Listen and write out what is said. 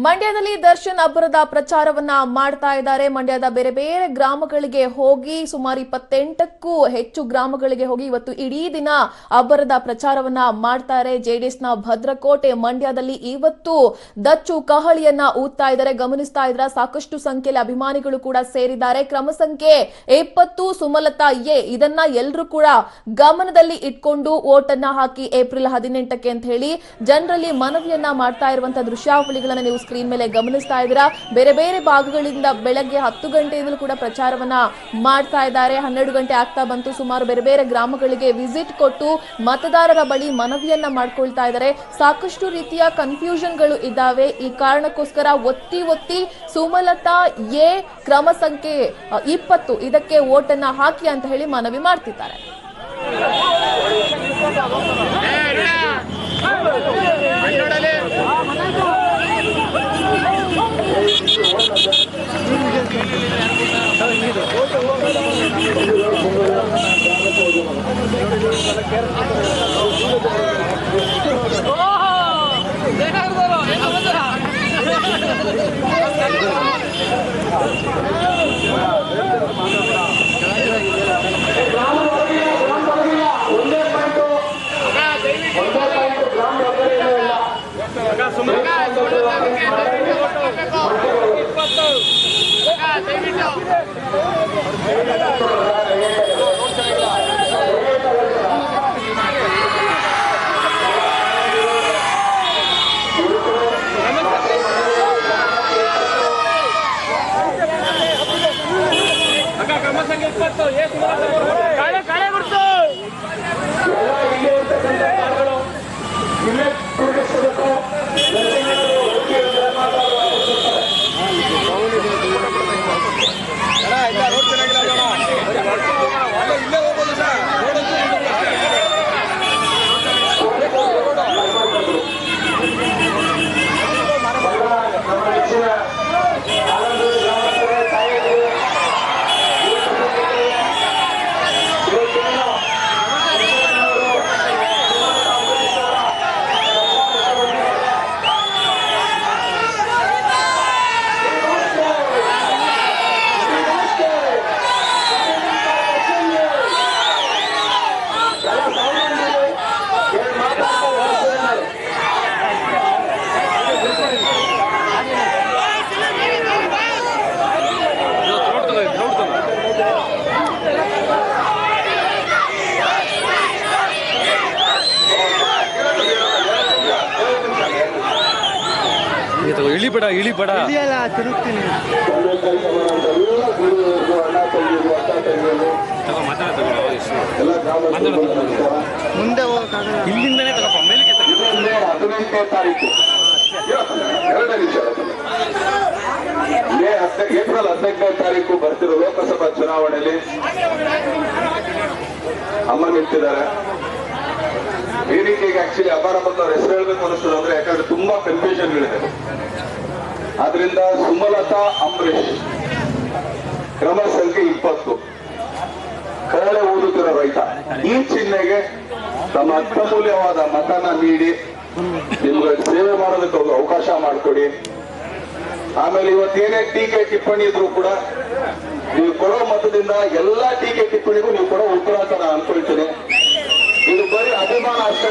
ಮಂಡ್ಯದಲ್ಲಿ ದರ್ಶನ್ ಅಬ್ಬರದ ಪ್ರಚಾರವನ್ನ ಮಾಡ್ತಾ ಇದ್ದಾರೆ. ಮಂಡ್ಯದ ಬೇರೆ ಬೇರೆ ಗ್ರಾಮಗಳಿಗೆ ಹೋಗಿ ಸುಮಾರು 28ಕ್ಕೂ ಹೆಚ್ಚು ಗ್ರಾಮಗಳಿಗೆ ಹೋಗಿ ಇವತ್ತು ಇಡೀ ದಿನ ಅಬ್ಬರದ ಪ್ರಚಾರವನ್ನ ಮಾಡ್ತಾರೆ. ಜೆಡಿಎಸ್ನ ಭದ್ರಕೋಟೆ ಮಂಡ್ಯದಲ್ಲಿ ಇವತ್ತು ದಚ್ಚು ಕಹಳಿಯನ್ನ ಊದ್ತಾ ಇದ್ದಾರೆ. ಗಮನಿಸ್ತಾ ಇದ್ರ ಸಾಕಷ್ಟು ಸಂಖ್ಯೆಯಲ್ಲಿ ಅಭಿಮಾನಿಗಳು ಕೂಡ ಸೇರಿದ್ದಾರೆ. ಕ್ರಮ ಸಂಖ್ಯೆ 20 ಸುಮಲತಾ ಎ ಇದನ್ನ ಎಲ್ಲರೂ ಕೂಡ ಗಮನದಲ್ಲಿ ಇಟ್ಕೊಂಡು ವೋಟ್ ಅನ್ನ ಹಾಕಿ ಏಪ್ರಿಲ್ 18ಕ್ಕೆ ಅಂತ ಹೇಳಿ ಜನರಲ್ಲಿ ಮನವಿಯನ್ನ ಮಾಡ್ತಾ ಇರುವಂತಹ ದೃಶ್ಯಾವಳಿಗಳನ್ನ ನೀವು ಸ್ಕ್ರೀನ್ ಮೇಲೆ ಗಮನಿಸ್ತಾ ಇದ್ದೀರಾ. ಬೇರೆ ಬೇರೆ ಭಾಗಗಳಿಂದ ಬೆಳಗ್ಗೆ 10 ಗಂಟೆಯಿಂದಲೂ ಕೂಡ ಪ್ರಚಾರವನ್ನ ಮಾಡ್ತಾ ಇದ್ದಾರೆ. 12 ಗಂಟೆ ಆಗ್ತಾ ಬಂತು. ಸುಮಾರು ಬೇರೆ ಬೇರೆ ಗ್ರಾಮಗಳಿಗೆ ವಿಸಿಟ್ ಕೊಟ್ಟು ಮತದಾರರ ಬಳಿ ಮನವಿಯನ್ನ ಮಾಡ್ಕೊಳ್ತಾ ಇದ್ದಾರೆ. ಸಾಕಷ್ಟು ರೀತಿಯ ಕನ್ಫ್ಯೂಷನ್ಗಳು ಇದ್ದಾವೆ. ಈ ಕಾರಣಕ್ಕೋಸ್ಕರ ಒತ್ತಿ ಸುಮಲತಾ ಎ ಕ್ರಮ ಸಂಖ್ಯೆ 20 ಇದಕ್ಕೆ ವೋಟ್ ಅನ್ನ ಹಾಕಿ ಅಂತ ಹೇಳಿ ಮನವಿ ಮಾಡ್ತಿದ್ದಾರೆ. ಇಳಿಬೇಡ ತಿರುಗ್ತೀನಿ ಮುಂದೆ ಇಲ್ಲಿಂದನೇ ತಗೋಪ್ಪ ಮೇಲಿಗೆ 15ನೇ ತಾರೀಕು ಏಪ್ರಿಲ್ 18ನೇ ತಾರೀಕು ಬರ್ತಿರೋ ಲೋಕಸಭಾ ಚುನಾವಣೆಯಲ್ಲಿ ಅಮ್ಮ ನಿಂತಿದ್ದಾರೆ. ಈ ರೀತಿಗೆ ಆಕ್ಚುಲಿ ಅಪಾರ ಬಂದವ್ರ ಹೆಸರು ಹೇಳ್ಬೇಕು ಅನಿಸ್ತದೆ ಅಂದ್ರೆ ಯಾಕಂದ್ರೆ ತುಂಬಾ ಕನ್ಫ್ಯೂಷನ್ಗಳಿದೆ. ಆದ್ರಿಂದ ಸುಮಲತಾ ಅಂಬರೀಶ್ ಕ್ರಮ ಸಂಖ್ಯೆ 20 ಕರಳೆ ಊದುತ್ತಿರೋ ರೈತ ಈ ಚಿಹ್ನೆಗೆ ತಮ್ಮ ಅತ್ಯಮೂಲ್ಯವಾದ ಮತನ ನೀಡಿ ನಿಮ್ಗೆ ಸೇವೆ ಮಾಡೋದಕ್ಕೆ ಅವಕಾಶ ಮಾಡಿಕೊಡಿ. ಆಮೇಲೆ ಇವತ್ತೇನೇ ಟೀಕೆ ಟಿಪ್ಪಣಿ ಇದ್ರು ಕೂಡ ನೀವು ಕೊಡೋ ಮತದಿಂದ ಎಲ್ಲಾ ಟೀಕೆ ಟಿಪ್ಪಣಿಗೂ ನೀವು ಕೊಡೋ ಉತ್ತರ ಅಂತ ನಾನು ಅನ್ಕೊಳ್ತೀನಿ. ಇದು ಬರೀ ಅಭಿಮಾನ ಅಷ್ಟೇ.